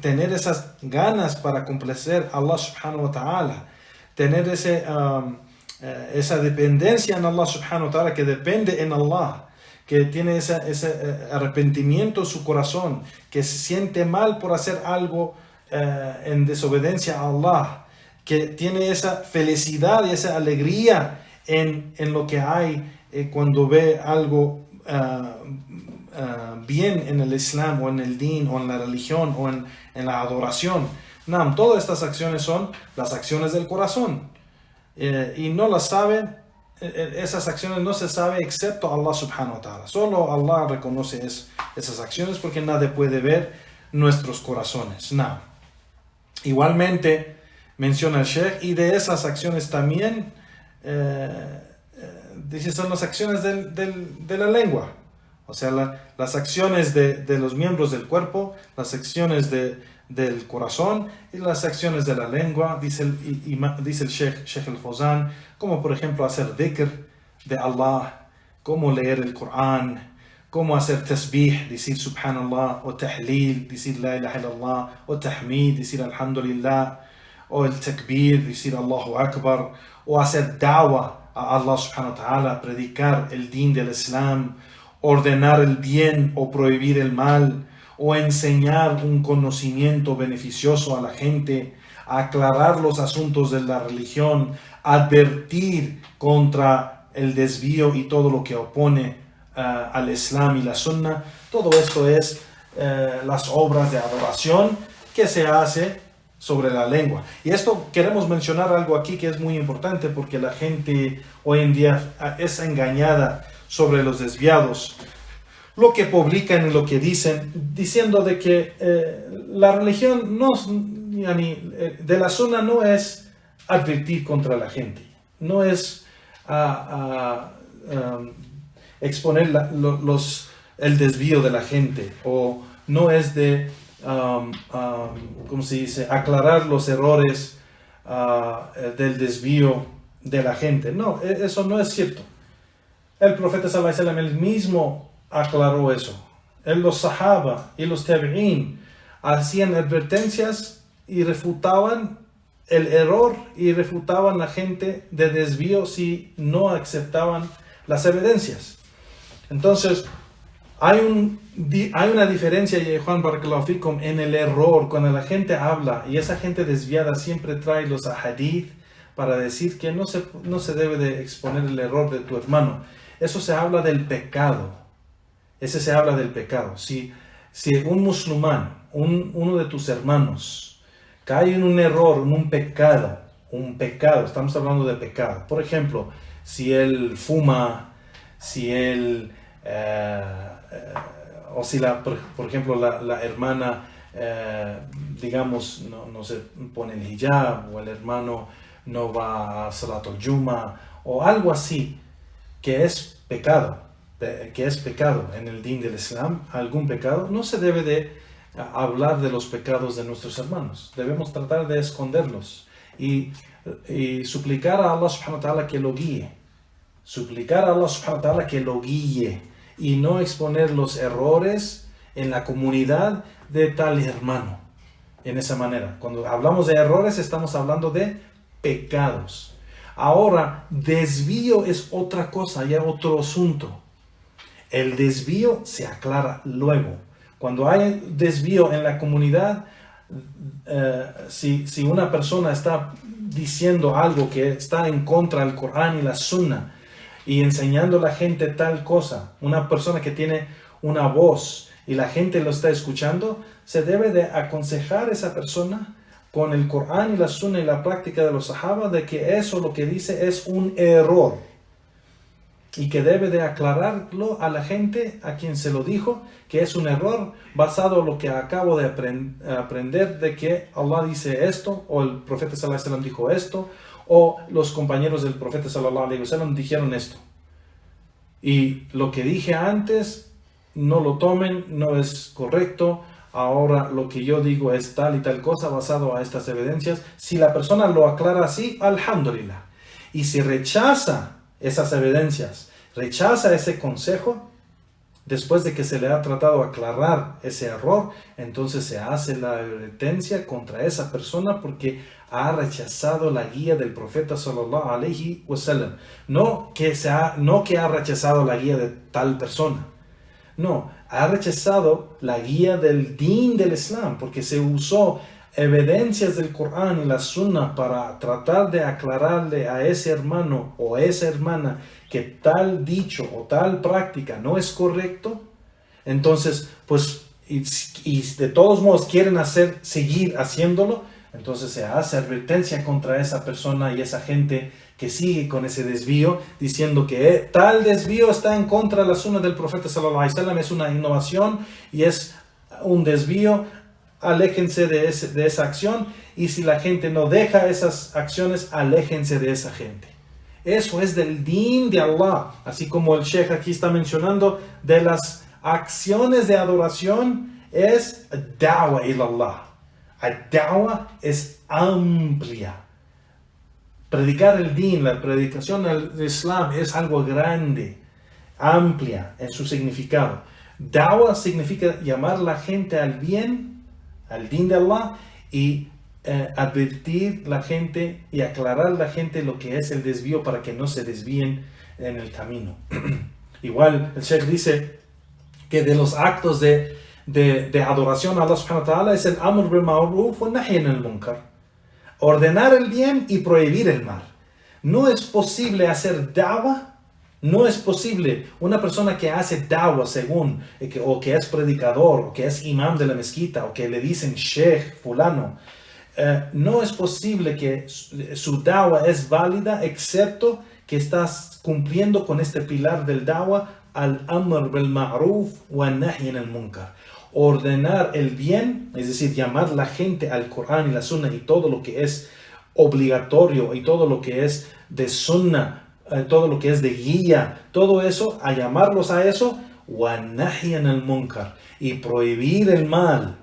tener esas ganas para complacer a Allah subhanahu wa ta'ala, tener esa dependencia en Allah subhanahu wa ta'ala, que depende en Allah, que tiene ese arrepentimiento en su corazón, que se siente mal por hacer algo en desobediencia a Allah, que tiene esa felicidad y esa alegría en lo que hay cuando ve algo bien en el Islam o en el Din o en la religión o en la adoración. Todas estas acciones son las acciones del corazón, y no las saben. Esas acciones no se sabe excepto Allah subhanahu wa ta'ala. Solo Allah reconoce esas acciones, porque nadie puede ver nuestros corazones. Igualmente menciona el Sheikh, y de esas acciones también dice, son las acciones de la lengua, o sea, las acciones de los miembros del cuerpo, las acciones del corazón y las acciones de la lengua. Dice el Sheikh al-Fawzan, como por ejemplo hacer dhikr de Allah, como leer el Corán, como hacer tasbih, decir subhanallah, o tahlil, decir la ilaha illallah, o tahmid, decir alhamdulillah, o el takbir, decir Allahu Akbar, o hacer da'wah a Allah subhanahu wa ta'ala, predicar el din del Islam, ordenar el bien o prohibir el mal, o enseñar un conocimiento beneficioso a la gente, aclarar los asuntos de la religión, advertir contra el desvío y todo lo que opone al Islam y la Sunna. Todo esto es las obras de adoración que se hace sobre la lengua. Y esto queremos mencionar algo aquí que es muy importante, porque la gente hoy en día es engañada sobre los desviados, lo que publican y lo que dicen, diciendo de que la religión de la Sunna no es advertir contra la gente, no es exponer el desvío de la gente, o no es de ¿cómo se dice?, aclarar los errores del desvío de la gente. No, eso no es cierto. El profeta sallallahu alaihi wasallam, él mismo aclaró eso. Los sahaba y los tabi'in hacían advertencias y refutaban el error y refutaban la gente de desvío si no aceptaban las evidencias. Entonces, hay una diferencia, y Juan Barakallahu Fikum, en el error. Cuando la gente habla, y esa gente desviada siempre trae los ahadith para decir que no se debe de exponer el error de tu hermano. Eso se habla del pecado. Ese se habla del pecado. Si un musulmán, uno de tus hermanos, cae en un error, en un pecado, estamos hablando de pecado. Por ejemplo, si él fuma, si él... o si por ejemplo la hermana digamos no se pone el hijab, o el hermano no va a Salatul Juma, o algo así, que es pecado en el din del Islam, algún pecado, no se debe de hablar de los pecados de nuestros hermanos. Debemos tratar de esconderlos y suplicar a Allah subhanahu wa ta'ala que lo guíe. Suplicar a Allah subhanahu wa ta'ala que lo guíe, y no exponer los errores en la comunidad de tal hermano. En esa manera, cuando hablamos de errores, estamos hablando de pecados. Ahora, desvío es otra cosa, ya otro asunto. El desvío se aclara luego. Cuando hay desvío en la comunidad, si una persona está diciendo algo que está en contra del Corán y la Sunna, y enseñando a la gente tal cosa, una persona que tiene una voz y la gente lo está escuchando, se debe de aconsejar a esa persona con el Corán y la Sunna y la práctica de los Sahaba, de que eso lo que dice es un error, y que debe de aclararlo a la gente a quien se lo dijo, que es un error basado en lo que acabo de aprender, de que Allah dice esto, o el profeta sallallahu alaihi wasallam dijo esto, o los compañeros del profeta sallallahu alaihi wasallam dijeron esto. Y lo que dije antes, no lo tomen, no es correcto. Ahora lo que yo digo es tal y tal cosa basado a estas evidencias. Si la persona lo aclara así, alhamdulillah. Y si rechaza esas evidencias, rechaza ese consejo, después de que se le ha tratado de aclarar ese error, entonces se hace la advertencia contra esa persona porque ha rechazado la guía del profeta sallallahu alaihi wasallam. No que ha rechazado la guía de tal persona. No, ha rechazado la guía del din del Islam porque se usó evidencias del Corán y la Sunna para tratar de aclararle a ese hermano o a esa hermana que tal dicho o tal práctica no es correcto. Entonces, pues, y de todos modos quieren seguir haciéndolo, entonces se hace advertencia contra esa persona y esa gente que sigue con ese desvío, diciendo que tal desvío está en contra de la sunna del profeta sallallahu alaihi wasallam, es una innovación y es un desvío, aléjense de esa acción, y si la gente no deja esas acciones, aléjense de esa gente. Eso es del din de Allah, así como el Sheikh aquí está mencionando de las acciones de adoración, es da'wa ila Allah. Ad-da'wa es amplia. Predicar el din, la predicación del Islam es algo grande, amplia en su significado. Da'wa significa llamar a la gente al bien, al din de Allah, y advertir la gente y aclarar a la gente lo que es el desvío para que no se desvíen en el camino. Igual el Sheikh dice que de los actos de adoración a Allah subhanahu wa ta'ala es el amr bil ma'ruf wa nahy anil munkar. Ordenar el bien y prohibir el mal. No es posible hacer da'wah, no es posible una persona que hace da'wah o que es predicador, o que es imam de la mezquita, o que le dicen sheikh fulano, no es posible que su da'wah es válida excepto que estás cumpliendo con este pilar del da'wah, al amr bil ma'ruf wa nahy anil munkar. Ordenar el bien, es decir, llamar a la gente al Corán y la Sunna y todo lo que es obligatorio y todo lo que es de Sunna, todo lo que es de guía, todo eso, a llamarlos a eso, wa nahy anil munkar, y prohibir el mal.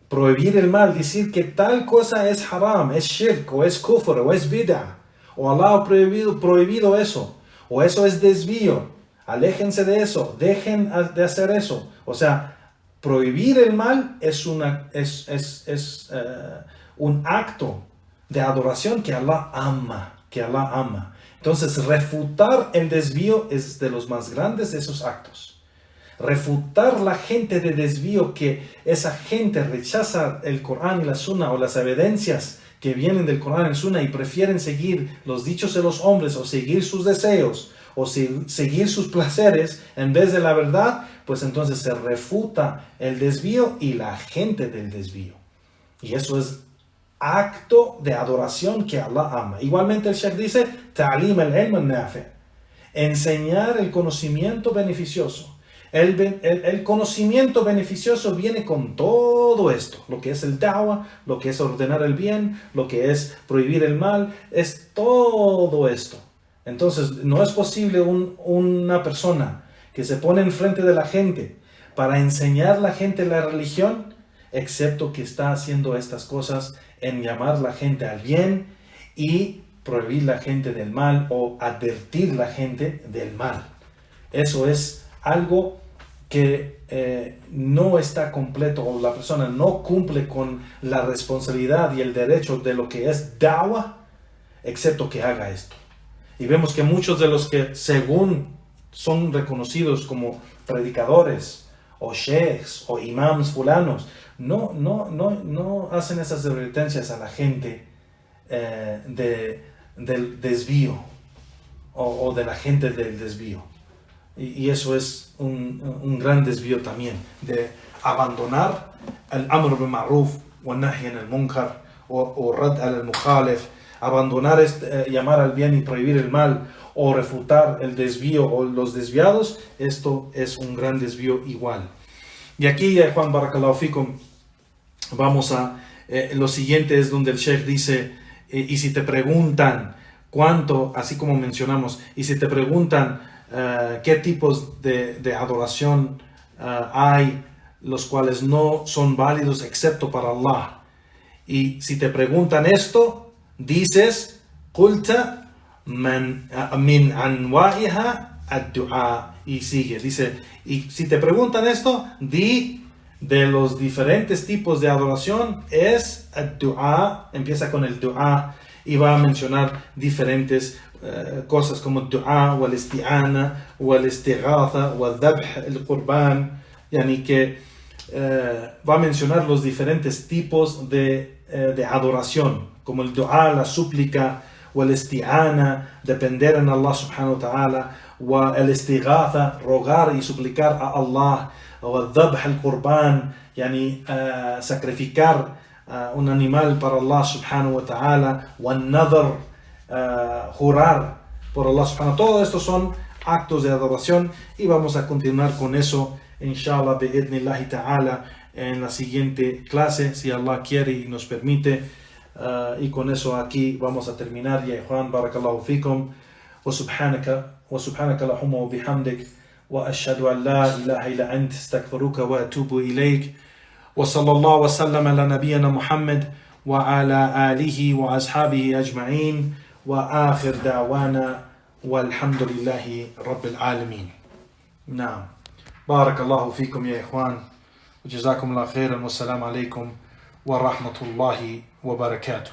Prohibir el mal, decir que tal cosa es haram, es shirk, o es kufr, o es bid'ah, o Allah ha prohibido eso, o eso es desvío, aléjense de eso, dejen de hacer eso. O sea, prohibir el mal es un acto de adoración que Allah ama. Entonces, refutar el desvío es de los más grandes de esos actos. Refutar la gente de desvío, que esa gente rechaza el Corán y la Sunna o las evidencias que vienen del Corán y la Sunna y prefieren seguir los dichos de los hombres o seguir sus deseos o seguir sus placeres en vez de la verdad, pues entonces se refuta el desvío y la gente del desvío. Y eso es acto de adoración que Allah ama. Igualmente el Sheikh dice, ta'lim al-ilm al-nafi', enseñar el conocimiento beneficioso. El conocimiento beneficioso viene con todo esto, lo que es el da'wah, lo que es ordenar el bien, lo que es prohibir el mal, es todo esto. Entonces, no es posible una persona que se pone enfrente de la gente para enseñar a la gente la religión, excepto que está haciendo estas cosas en llamar a la gente al bien y prohibir la gente del mal o advertir a la gente del mal. Eso es algo que no está completo, o la persona no cumple con la responsabilidad y el derecho de lo que es da'wah, excepto que haga esto. Y vemos que muchos de los que según son reconocidos como predicadores o sheikhs o imams fulanos, no hacen esas advertencias a la gente del desvío o de la gente del desvío. Y eso es un gran desvío también, de abandonar el amr bil ma'ruf wa nahy anil munkar o rad al mukhalif, abandonar llamar al bien y prohibir el mal, o refutar el desvío o los desviados. Esto es un gran desvío igual. Y aquí, Juan Barakallahu Fikum, vamos a lo siguiente, es donde el Sheikh dice, y si te preguntan cuánto, así como mencionamos, y si te preguntan qué tipos de adoración hay, los cuales no son válidos excepto para Allah, y si te preguntan esto, dices, qulta min anwa'iha ad-du'a. Y sigue, dice, y si te preguntan esto, di de los diferentes tipos de adoración es ad-du'a, empieza con el du'a y va a mencionar diferentes cosas como du'a, wal isti'ana, wal istighatha, wal dhabh, el qurban, yani que va a mencionar los diferentes tipos de adoración, como el du'a, la súplica, wal isti'ana, depender en Allah subhanahu wa ta'ala, wal istighatha, rogar y suplicar a Allah, wal dhabh, el qurban, yani sacrificar un animal para Allah subhanahu wa ta'ala, wal nadhr, jurar por Allah subhanahu wa ta'ala. Todo esto son actos de adoración y vamos a continuar con eso inshallah bi'idnillahi ta'ala en la siguiente clase, si Allah quiere y nos permite. Y con eso aquí vamos a terminar. Ya ikhwan, barakallahu fikum wa subhanaka lahumma wa bihamdik wa ashhadu an la ilaha illa ant astaghfiruka wa atubu ilayk wa sallallahu wa sallam ala nabiyyina Muhammad wa ala alihi wa ashabihi ajma'in wa akhir da'wana walhamdulillahi rabbil alamin. Naam. بارك الله فيكم يا إخوان وجزاكم الله خيرا والسلام عليكم ورحمة الله وبركاته.